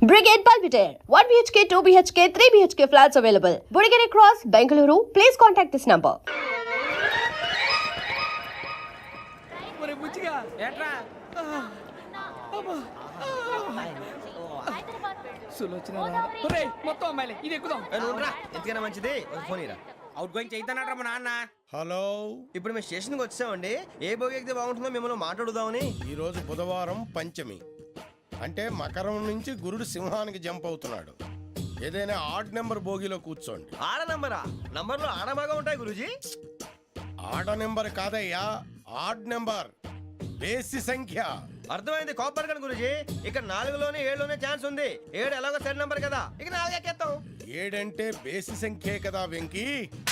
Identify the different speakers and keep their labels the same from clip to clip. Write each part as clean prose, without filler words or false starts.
Speaker 1: Brigade Palpitaire, 1 BHK, 2 BHK, 3 BHK flats available. Burigere Cross, Bengaluru. Please contact this number.
Speaker 2: ఒరే బుచ్చిగా ఏట్రా సులోచన ఒరే మొత్తం అమ్మాయిలే ఇది ఎక్కుదాం
Speaker 3: ఎందుకైనా మంచిది ఫోన్ ఇరా.
Speaker 2: అవుట్ గోయింగ్ చేద్దానట్రా మా నాన్న.
Speaker 4: హలో,
Speaker 3: ఇప్పుడు మేము స్టేషన్కి వచ్చామండి. ఏ బోగి ఎక్కితే బాగుంటుందో మిమ్మల్ని మాట్లాడుదామని.
Speaker 4: ఈరోజు బుధవారం పంచమి, అంటే మకరం నుంచి గురుడు సింహానికి జంప్ అవుతున్నాడు. ఏదైనా ఆడ్ నెంబర్ బోగిలో కూర్చోండి.
Speaker 3: ఆడ నంబరా? నంబర్లో ఆడమాగా ఉంటాయి గురూజీ.
Speaker 4: ఆడ నెంబర్ కాదయ్యా, ఆడ్ నెంబర్, బేసి సంఖ్య.
Speaker 3: అర్థమైంది, కాపర్ కానీ గురూజీ. ఇక్కడ 4లోనే 7లోనే ఛాన్స్ ఉంది. 7 ఎలాగో సెడ్ నంబర్ కదా, ఇక 4 ఎక్కేస్తాం.
Speaker 4: 7 అంటే బేసి సంఖ్యే కదా వెంకీ.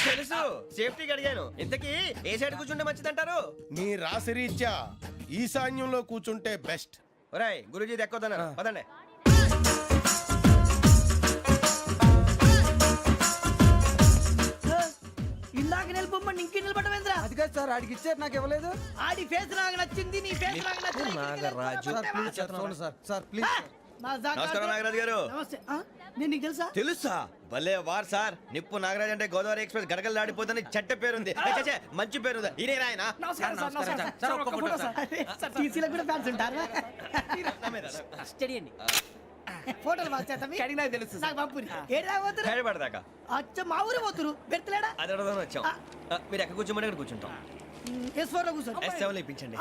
Speaker 3: తెలుసు, సేఫ్టీకి అడిగాను. ఇంతకీ ఏ సైడ్ కూర్చుంటే మంచిదంటారు?
Speaker 4: నీ రాశి రీత్యా ఈశాన్యంలో కూర్చుంటే బెస్ట్.
Speaker 3: ఒరేయ్ గురూజీ దెక్కొద్దన్నారు, పదండి.
Speaker 5: ఇందాక నిలబొమ్మని ఇంకే నిలబడమేంద్రా?
Speaker 2: అది కాదు సార్, ఆడికి ఇచ్చారు నాకు ఇవ్వలేదు.
Speaker 5: ఆడి ఫేస్ నాకు నచ్చింది, నీ ఫేస్ నాకు నచ్చింది.
Speaker 3: నాగరాజు.
Speaker 2: Sir please.
Speaker 5: నా జాగా-
Speaker 3: నమస్కారం నాగరాజు గారు.
Speaker 5: నమస్తే. ఆ? నేను నీకు తెలుసా?
Speaker 3: తెలుసా? భలే వార్ సార్. నిప్పు నాగరాజ్ అంటే గోదావరి ఎక్స్ప్రెస్ గడగలు దాడిపోతుంది చెట్ట పేరుంది. ఛే, మంచి పేరుంది. ఇదే ఆయన.
Speaker 5: నమస్కారం సార్, నమస్కారం సార్. ఒక్క ఫోటో సార్. సార్, టీసీలో కూడా ఫ్యాన్స్ ఉంటారా? ఫోటోలు బాగా చేస్తాం.
Speaker 2: కడిగినా తెలుసు
Speaker 5: నాకు పంపుని. ఏడా పోతురు?
Speaker 3: హైదరాబాద్దాకా
Speaker 5: అచ్చ మా ఊరు పోతురు. పెడతలేడా?
Speaker 3: అది అడగదామని వచ్చాం. మీరు ఎక్కడ కూర్చోమని అక్కడ కూర్చుంటాం.
Speaker 5: S4 లో కూర్చో.
Speaker 3: S7 ఇప్పించండి.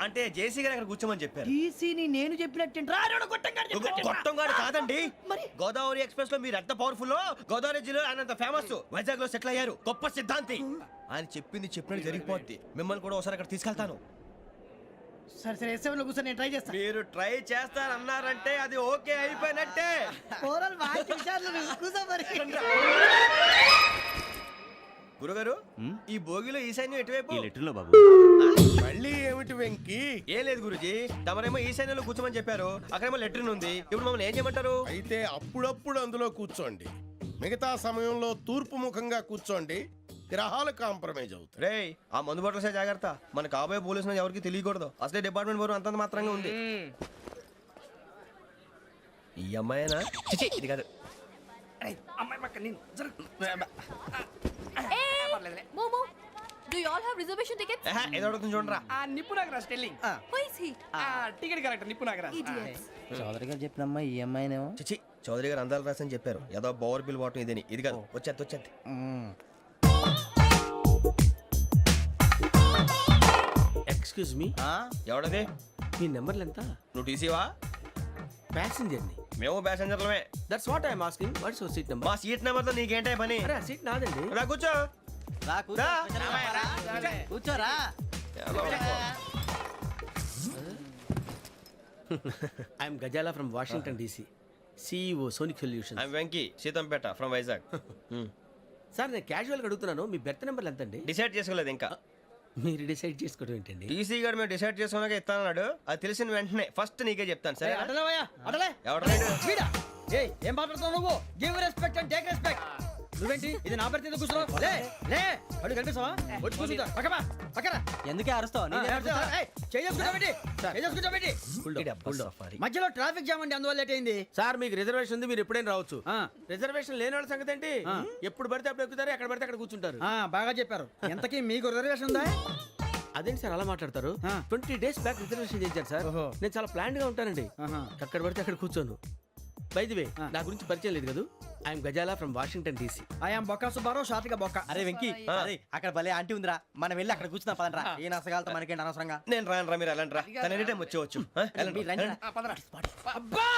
Speaker 3: అంటే జేసీ గారు అక్కడ కూర్చోమని చెప్పారు.
Speaker 5: టీసీని నేను చెప్పినట్టు రాడు
Speaker 3: గొట్టం గారు కాదండి.
Speaker 5: మరి?
Speaker 3: గోదావరి ఎక్స్ప్రెస్ లో మీరు ఎంత పవర్ఫుల్. గోదావరి జిల్లా ఆయన అంత ఫేమస్. వైజాగ్ లో సెటిల్ అయ్యారు. గొప్ప సిద్ధాంతి. ఆయన చెప్పింది చెప్పినట్టు జరిగిపోద్ది. మిమ్మల్ని కూడా ఒకసారి అక్కడ తీసుకెళ్తాను.
Speaker 5: సరే సరే, S7 లో కూర్చొని నేను ట్రై చేస్తాను.
Speaker 3: మీరు ట్రై చేస్తారన్నారంటే అది ఓకే అయిపోయినట్టే.
Speaker 5: ఓవరాల్ బాగా చూశారు. కూర్చో మరి.
Speaker 3: గురుగారు, ఈ భోగిలో ఈశాన్యం ఎటువైపు?
Speaker 4: మళ్ళీ ఏమిటి వెంకీ?
Speaker 3: ఏం లేదు గురుజీ, తమరేమో ఈశాన్యంలో కూర్చోమని చెప్పారు. అక్కడేమో లెటర్ ఉంది. ఇప్పుడు మమ్మల్ని ఏం చేయమంటారు?
Speaker 4: అయితే అప్పుడప్పుడు అందులో కూర్చోండి. మిగతా సమయంలో తూర్పు ముఖంగా కూర్చోండి. గ్రహాలు కాంప్రమైజ్ అవుతాయి.
Speaker 3: రేయ్, ఆ మందు బాటలసే జాగ్రత్త. మన కాబోయే పోలీసులు ఎవరికి తెలియకూడదు. అసలే డిపార్ట్మెంట్ బోరు అంతంత మాత్రంగా ఉంది. ఈ అమ్మాయినా? చిచి, ఇది కాదు.
Speaker 2: అమ్మాయి పక్క నేను
Speaker 6: Momo, do you all have reservation tickets?
Speaker 3: ఏదో అడుగుతుంది చూడరా.
Speaker 2: ఆ నిప్పు Nagaraj telling.
Speaker 6: Who is he?
Speaker 2: Ticket correct నిప్పు నాగరాజ్.
Speaker 6: Idiots.
Speaker 7: చౌదరి గారు చెప్పినమ్మా ఈ అమ్మాయినేమో.
Speaker 3: చిచి, చౌదరి గారు అందాలు రాసని చెప్పారు. ఏదో బోర్ బిల్ వాటం ఇదని. ఇది కాదు, వచ్చేది.
Speaker 8: Excuse me,
Speaker 3: ఎవడది?
Speaker 8: మీ నెంబర్లు ఎంత?
Speaker 3: నువ్వు టీసీవా?
Speaker 8: ప్యాసింజర్ ని.
Speaker 3: మేము ప్యాసెంజర్లమే.
Speaker 8: That's what I'm asking. What's your seat number?
Speaker 3: మా సీట్ నెంబర్ తో నీకేంటే పని?
Speaker 8: అరే ఆ సీట్ నాదండి.
Speaker 3: రా కూర్చో.
Speaker 7: రా కూర్చో.
Speaker 3: రా.
Speaker 7: కూర్చోరా.
Speaker 8: I'm Ghazala from Washington DC, CEO Sonic Solution.
Speaker 3: I'm Venky, Seethampeta from Vizag.
Speaker 8: Sir నేను క్యాజువల్గా అడుగుతున్నాను, మీ బెర్త్ నెంబర్లు ఎంత అండి?
Speaker 3: డిసైడ్ చేసుకోలేదు ఇంకా.
Speaker 8: మీరు డిసైడ్ చేసుకోవడం ఏంటండి?
Speaker 3: టీసీ గారు మేము డిసైడ్ చేసుకున్నాక ఇస్తానన్నాడు. అది తెలిసిన వెంటనే ఫస్ట్ నీకే చెప్తాను. సరే
Speaker 5: అడలేవయ్యా, అడలే.
Speaker 3: ఎవడ
Speaker 5: వీడా? ఏయ్, ఏం మాట్లాడుతున్నావు నువ్వు? Give respect and take respect. నువ్వేంటి ఇది నా పరిస్థితి కూర్చున్నావు? లే లే, అడుగు కనిపిస్తావా? వచ్చి కూర్చుంటా. పక్కమా పక్కరా.
Speaker 7: ఎందుకే అరుస్తావు?
Speaker 5: మధ్యలో ట్రాఫిక్ జామ్ అండి, అందువల్ల లేట్ అయింది.
Speaker 8: సార్ మీకు రిజర్వేషన్ ఉంది, మీరు ఎప్పుడైనా రావచ్చు. రిజర్వేషన్ లేని వాళ్ళ సంగతి ఏంటి? ఎప్పుడు పడితే అప్పుడు ఎక్కుతారు, ఎక్కడ పడితే అక్కడ కూర్చుంటారు.
Speaker 5: బాగా చెప్పారు. ఎంతకీ మీకు రిజర్వేషన్ ఉందా?
Speaker 8: అదేంటి సార్ అలా మాట్లాడతారు? 20 days బ్యాక్ రిజర్వేషన్ చేశారు సార్. నేను చాలా ప్లాన్డ్ గా ఉంటానండి. అక్కడ పడితే అక్కడ కూర్చోను. బై ది వే, నా గురించి పరిచయం లేదు కదా. I'm Ghazala from Washington DC.
Speaker 5: I'm Bokka Subbarao, షార్ట్గా బొక్క.
Speaker 7: అరే వెంకీ, అరే అక్కడ భలే ఆంటీ ఉందిరా, మనం వెళ్ళి అక్కడ కూర్చున్నా పదండ్రా. ఏ నసగాలతో మనకేంటి అనవసరంగా.
Speaker 3: నేను రాను రా, మీరు ఎలాంటి రా. తన ఎనీ టైం వచ్చేవచ్చు.
Speaker 7: మీరు రండి రా.
Speaker 2: అబ్బా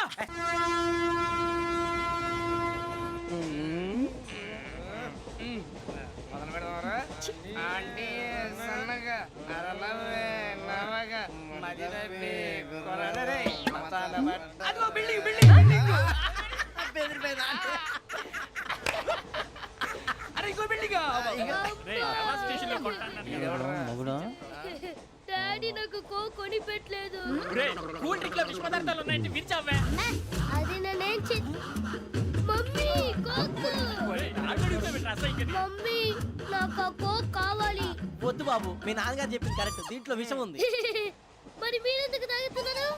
Speaker 2: మొదలు పెడదామరా? ఆంటీ సన్నగా అరలవే నవగా మదిరపి కొరడరే మతాల బట్ట. అదిగో బిల్డింగ్ బిల్డింగ్ బిల్డింగ్. అరే ఇంకో బిల్డింగ్.
Speaker 7: మొగుడు
Speaker 6: డాడీ నాకు కోక్ కొని పెట్టలేదు.
Speaker 2: కూల్ డ్రింక్ లో విష పదార్థాలు ఉన్నాయంటే విరిచావే.
Speaker 6: అది నేనేం మమ్మీ కోక్. మమ్మీ నాకు ఆ కోక్ కావాలి.
Speaker 7: వద్దు బాబు, మీ నాన్నగారు చెప్పింది కరెక్ట్. దీంట్లో విషయం ఉంది.
Speaker 6: మరి మరి మీరెందుకు తాగుతున్నారు?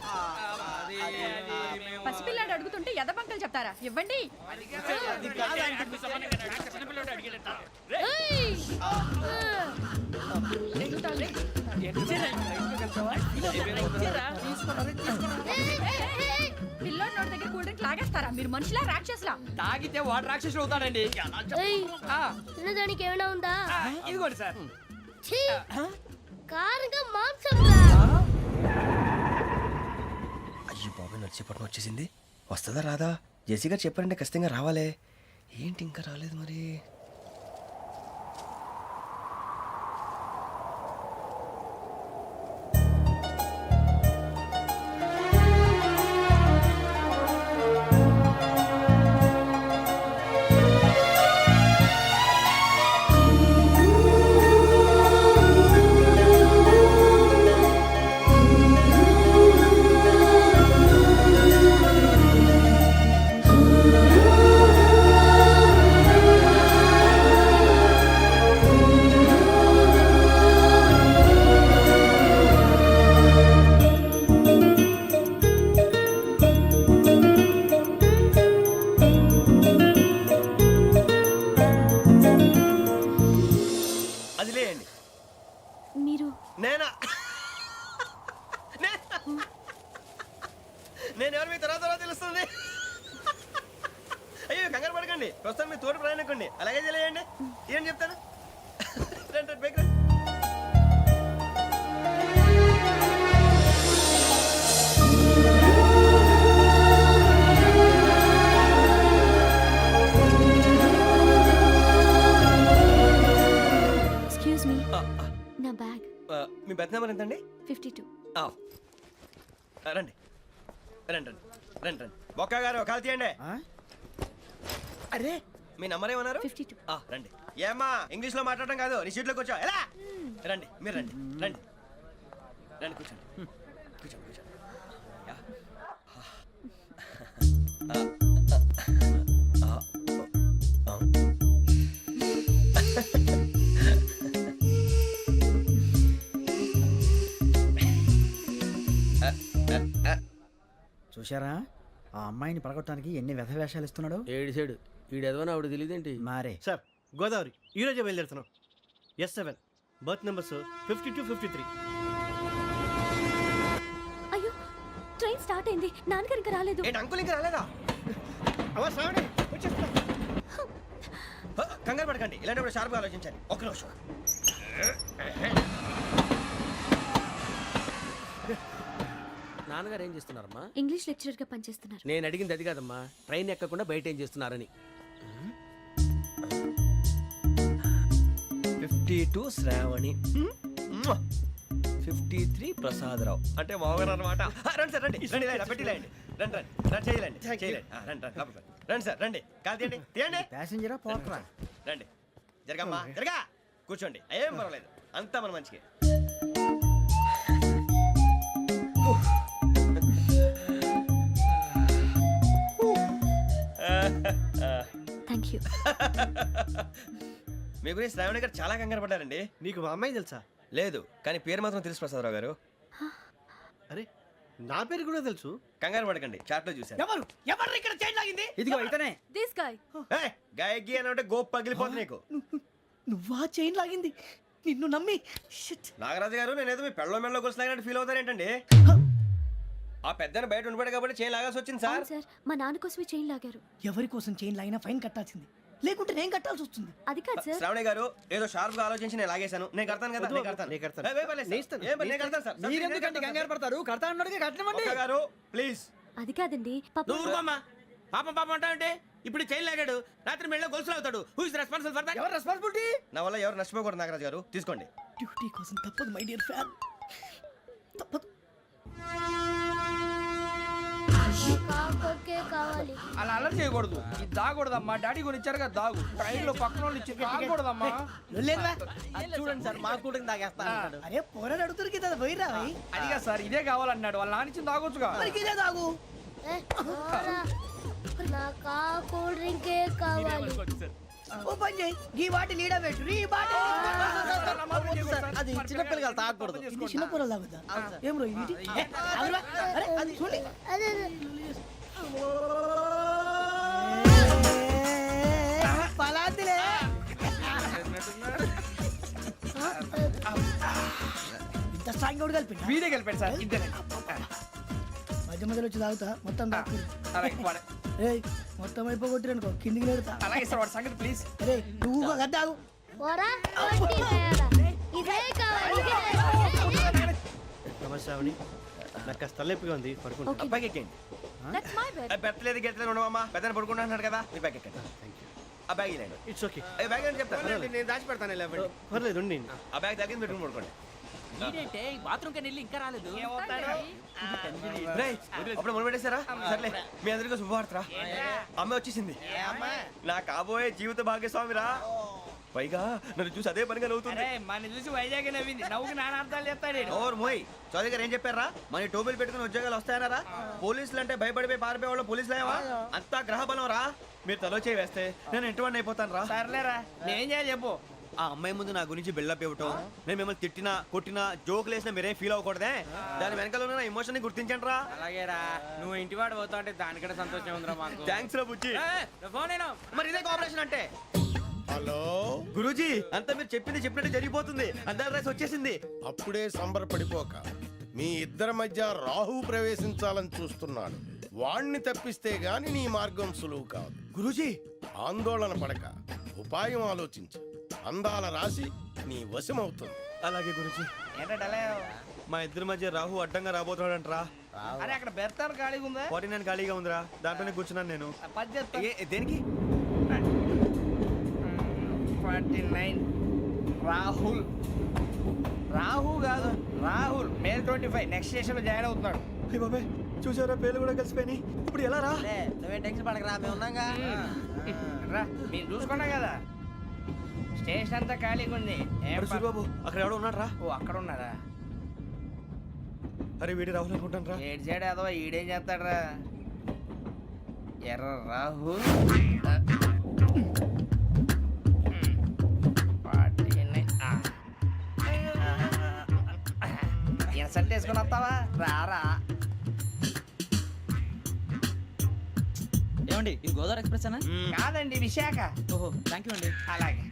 Speaker 9: పసిపిల్లాడు అడుగుతుంటే ఎదబంకలు చెప్తారా? ఇవ్వండి.
Speaker 2: చిన్నపిల్లడు అడిగేట
Speaker 6: ఏయ్!
Speaker 9: పిల్లోడి నోటి దగ్గర కూల్ డ్రింక్ లాగేస్తారా? మీరు మనుషులా రాక్షసులా?
Speaker 2: తాగితే వాడు రాక్షసుడు అవుతాడండి.
Speaker 6: ఏయ్!
Speaker 2: ఆ,
Speaker 6: తినడానికి ఏమైనా ఉందా?
Speaker 2: ఆ, ఇదిగోండి సార్.
Speaker 6: ఛీ! కారంగా మాంసం రా.
Speaker 3: అయ్యి బాబాయ్ నడిచేపట్నం వచ్చేసింది. వస్తుందా రాదా? జెసీ గారు చెప్పారంటే ఖచ్చితంగా రావాలే. ఏంటి ఇంకా రాలేదు మరి? అది లేయండి.
Speaker 6: మీరు
Speaker 3: నేనా? నేను ఎవరు మీ తర్వాత తెలుస్తుంది. అయ్యో కంగారు పడకండి, ప్రస్తుతం మీ తోటి ప్రయాణకండి. అలాగే తెలియండి. ఏం చెప్తాను. రండి రండి, బైక్ రండి.
Speaker 6: ఎక్స్క్యూజ్ మీ, నా బ్యాగ్.
Speaker 3: మీ బెత్ నెంబర్ ఎంతండి?
Speaker 6: 52.
Speaker 3: రండి రండి రండి రండి రండి. బొక్క గారు కాల్ తీయండి. అరే మీ నంబర్ ఏమన్నారు?
Speaker 6: 52.
Speaker 3: రండి. ఏమ్మా ఇంగ్లీష్ లో మాట్లాడడం కాదు, నీ సీట్లో కూర్చో. ఎలా రండి, మీరు రండి రండి రండి, కూర్చోండి కూర్చోండి కూర్చోండి. యా.
Speaker 5: చూశారా ఆ అమ్మాయిని పడగొట్టడానికి ఎన్ని వ్యధ వేషాలు ఇస్తున్నాడు.
Speaker 8: ఏడు సైడు ఈడెదవని ఆవిడ తెలియదేంటి?
Speaker 5: మారే
Speaker 3: సార్ గోదావరి ఈరోజే బయలుదేరుతున్నాం. S7 berth numbers 52, 53.
Speaker 6: అయ్యో, ట్రైన్ స్టార్ట్ అయింది. నాన్నగారు ఇంకా రాలేదు.
Speaker 3: ఏంటి అంకుల్ ఇంకా రాలేదా? కంగారు పడకండి, ఇలాంటప్పుడు షార్ప్గా ఆలోచించాలి. ఒక్క నిమిషం.
Speaker 8: నాన్నగారు ఏం చేస్తున్నారమ్మా?
Speaker 6: ఇంగ్లీష్ లెక్చరర్ గా పనిచేస్తున్నారు.
Speaker 8: నేను అడిగింది అది కాదమ్మా, ట్రైన్ ఎక్కకుండా బయట ఏం చేస్తున్నారని.
Speaker 3: 52 శ్రావణి, 53 ప్రసాదరావు అంటే మామగారు అనమాట. రండి సార్ రండి రండి, ఇలా పెట్టి లేండి. రండి రండి రండి, చేయలేండి చేయలేండి. రండి రండి లోపలికి రండి. రండి సార్ రండి, కాదు తీయండి తీయండి.
Speaker 5: ప్యాసింజరా పోట్రా.
Speaker 3: రండి జరగమ్మా జరగా, కూర్చోండి. ఏం పర్వాలేదు, అంతా మన మంచిగా.
Speaker 6: Thank you.
Speaker 3: మీ గురించి శ్రావణి గారు చాలా కంగారు పడ్డారండి.
Speaker 7: నీకు మా అమ్మాయి తెలుసా?
Speaker 3: లేదు, కానీ పేరు మాత్రం తెలుసు ప్రసాదరావు గారు.
Speaker 7: అరే నా పేరు కూడా తెలుసు.
Speaker 3: కంగారు పడకండి, చాట్లో చూశాను.
Speaker 2: ఎవరు ఎవరు ఇక్కడ చైన్ లాగింది?
Speaker 5: ఇదిగో ఇతనే.
Speaker 6: This guy.
Speaker 3: గాయకి అని అంటే గోప్ పగిలిపోతుంది నీకు.
Speaker 2: నువ్వా చైన్ లాగింది? నిన్ను నమ్మి
Speaker 3: నాగరాజు గారు, నేనేదో మీ పెళ్ళ మెళ్ళ కొలిసిలాగినట్టు ఫీల్ అవుతారేంటండి? ఆ పెద్దని బయట ఉండిపోయాడు కాబట్టి చైన్ లాగాల్సి వచ్చింది సార్.
Speaker 6: సార్, మా నాన్న కోసమే చైన్ లాగారు.
Speaker 2: ఎవరి కోసం చైన్ లాగినా ఫైన్ కట్టాల్సింది, లేకుంటే నేను కట్టాల్సి వస్తుంది.
Speaker 6: అది కాదు సార్.
Speaker 3: శ్రావణి గారు ఏదో షార్ప్ గా ఆలోచించి నేను లాగేశాను. నేను కడతాను కదా, నేను కడతాను.
Speaker 7: నేను కడతాను.
Speaker 3: ఏ, పర్లేదు సార్. ఏం పర్లేదు, నేను కడతాను సార్.
Speaker 5: మీరెందుకంటే కంగారు పడతారు? కడతా అన్నాడుగా కట్టమండి.
Speaker 3: ఒక్క గారు ప్లీజ్.
Speaker 6: అది కాదండి, పాప.
Speaker 8: నువ్వు ఊరుకోమ్మా. పాపం పాపం అంటావంటే ఇప్పుడు చైన్ లాగాడు, రాత్రి మెళ్ళ గొలుసులు అవుతాడు. Who is responsible for that?
Speaker 5: ఎవరు రెస్పాన్సిబిలిటీ?
Speaker 3: నా వల్ల ఎవరు నష్టపోకూడదు నాగరాజు గారు, తీసుకోండి.
Speaker 2: డ్యూటీ కోసం తప్పదు మై డియర్ ఫ్యాన్, తప్పదు.
Speaker 6: కావాలి.
Speaker 2: అలా అలర్ట్ చేయకూడదు. ఇది దాగకూడదమ్మా. డాడీ కొని ఇచ్చారు కదా దాగు. ట్రైన్ లో పక్కన వాళ్ళు ఇచ్చి దాగకూడదమ్మా.
Speaker 7: చూడండి సార్, మా కూడా తాగేస్తా అంటాడు.
Speaker 2: అరే పోరాడు అడుగుతారు కదా, పోయిరా. అదిగా సార్, ఇదే కావాలన్నాడు. వాళ్ళ నానిచ్చింది తాగొచ్చుగా. ఇదే తాగు.
Speaker 6: నాకు కూల్ డ్రింకే కావాలి.
Speaker 5: ఓ పని చేయి ఈ బాటి లీడ పెట్టు ఈ బాటి
Speaker 7: అది చిన్నపిల్లలు తాగకూడదు.
Speaker 5: ఇది చిన్న కూరలు తాగుతా ఏం రో ఇది ఆగురా. అరే అది చూడండి పలాతిలే ఇంత స్ట్రాంగ్ కూడా కలిపి
Speaker 2: వీడే గెలిపాడు సార్ ఇద్దరే
Speaker 5: మధ్య మధ్యలో వచ్చి తాగుతా మొత్తం తాగు
Speaker 2: అలాగే వాడు-
Speaker 5: ఏయ్ మొత్తం అయిపోగొట్టిరనుకో కిందికి నేడుతా
Speaker 2: అలాగే సార్ వాడు సంగతి ప్లీజ్
Speaker 5: అరే నువ్వు గద్దాగు
Speaker 6: ఇదే కావాలి
Speaker 7: నమస్తే శ్రావణి, నాకు కాస్త తలెప్పిగా ఉంది, పడుకుంటా.
Speaker 3: అబ్బాయికి ఎక్కండి.
Speaker 6: దట్స్ మై బెడ్
Speaker 3: పెట్టలేదు గెట్టలేదు ఉండవమ్మా పెద్దని పడుకుంటున్నాడు కదా మీ బ్యాగ్ ఎక్కండి. ఆ బ్యాగ్ ఇలాండి
Speaker 7: ఇట్స్ ఓకే,
Speaker 3: ఏ బ్యాగ్ అని చెప్తాను
Speaker 4: నేను దాచి పెడతాను.
Speaker 7: పర్లేదు ఉండి.
Speaker 3: ఆ బ్యాగ్ తగ్గింది పెట్టుకుని పడుకోండి. రేయ్, అప్పుడు మొదలు పెట్టేశారా? సర్లే మీ అందరికీ శుభవార్తరా, అమ్మ వచ్చేసింది. నా కాబోయే జీవిత భాగ్యస్వామిరా. పైగా నన్ను చూసి అదే పనిగా నవ్వుతుంది.
Speaker 2: మన చూసి వైజాగ్ నవ్వింది నవ్వుకి నాన్న అర్థాలు చెప్తాడు
Speaker 3: ఓర్ మోయ్ చౌదరి గారు ఏం చెప్పారా? మన టోబీలు పెట్టుకుని ఉద్యోగాలు వస్తాయనరా? పోలీసులు అంటే భయపడిపోయి పారిపోయే వాళ్ళు పోలీసులు అయ్యావా? అంతా గ్రహ బలం రా. మీరు తలో చేయి వేస్తే నేను ఇంటివాడిని అయిపోతాను రా.
Speaker 2: సర్లేరా నేనేం చేయాలి చెప్పు
Speaker 3: ఆ అమ్మాయి ముందు నా గురించి బిల్డప్ ఇవ్వటం, నేను మిమ్మల్ని తిట్టినా కొట్టినా జోకులు వేసినా మీరేం ఫీల్ అవ్వకూడదే. దాని వెనకాల ఉన్న ఎమోషన్ ని గుర్తించండి రా.
Speaker 2: అలాగేరా నువ్వు ఇంటి వాడు పోతా అంటే దానికంటే సంతోషం ఉందిరా మాకు
Speaker 3: థ్యాంక్స్ రా బుజ్జి.
Speaker 2: ఫోన్ అయినా
Speaker 3: మరి ఇదే కోఆపరేషన్ అంటే.
Speaker 4: హలో,
Speaker 3: గురూజీ అంతా మీరు చెప్పింది చెప్పినట్టు జరిగిపోతుంది. అందాల రైస్ వచ్చేసింది.
Speaker 4: అప్పుడే సంబరపడిపోక. మీ ఇద్దరి మధ్య రాహు ప్రవేశించాలని చూస్తున్నాడు. వాణ్ణి తప్పిస్తే గాని నీ మార్గం సులువు కాదు.
Speaker 3: గురూజీ
Speaker 4: ఆందోళన పడక, ఉపాయం ఆలోచించు. అందాల రాశి నీ వశమవుతుంది.
Speaker 3: అలాగే గురూజీ.
Speaker 2: ఏంటంటే
Speaker 3: మా ఇద్దరి మధ్య రాహు అడ్డంగా రాబోతున్నాడంట్రా.
Speaker 2: అరే అక్కడ బెర్తాను ఖాళీగా ఉందా
Speaker 3: 49 ఖాళీగా ఉందిరా, దాంట్లోనే కూర్చున్నాను నేను.
Speaker 2: పది చెప్తా
Speaker 3: దేనికి?
Speaker 2: 49 రాహుల్ రాహు కాదు రాహుల్ మే 25 నెక్స్ట్ స్టేషన్ లో జాయిన్ అవుతున్నాడు.
Speaker 3: అయ్య బాబాయ్, చూసారా పేర్లు కూడా కలిసిపోయినాయి. ఇప్పుడు ఎలా రా?
Speaker 7: నువ్వేం టెన్షన్ పడకరా, మేము ఉన్నాగా.
Speaker 2: రా మీరు చూసుకున్నా కదా స్టేషన్ అంతా ఖాళీగా ఉంది ఏం
Speaker 3: అరే సూరిబాబు, అక్కడ ఎవడో ఉన్నాడు రా.
Speaker 2: ఓ అక్కడ ఉన్నారా?
Speaker 3: అరే వీడి రాహుల్ అనుకుంటాను రా.
Speaker 2: ఏడు సైడ్ ఏదో ఈడేం చేస్తాడరా ఎర్ర రాహు ఇన్సల్ట్ వేసుకుని వస్తావా? రారా
Speaker 5: ఏమండి ఇది గోదావరి ఎక్స్ప్రెస్ అనా?
Speaker 2: కాదండి విశాఖ.
Speaker 5: ఓహో థ్యాంక్ యూ అండి.
Speaker 2: అలాగే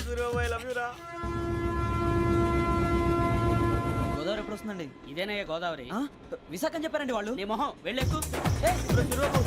Speaker 3: సూరిబాబు ఐ లవ్ యు రా.
Speaker 5: గోదావరి ఎప్పుడు వస్తుందండి?
Speaker 2: ఇదేనయ్య గోదావరి.
Speaker 5: విశాఖ అని చెప్పారండి వాళ్ళు.
Speaker 2: నీ మొహం వెళ్ళెక్కు.
Speaker 3: సూరిబాబు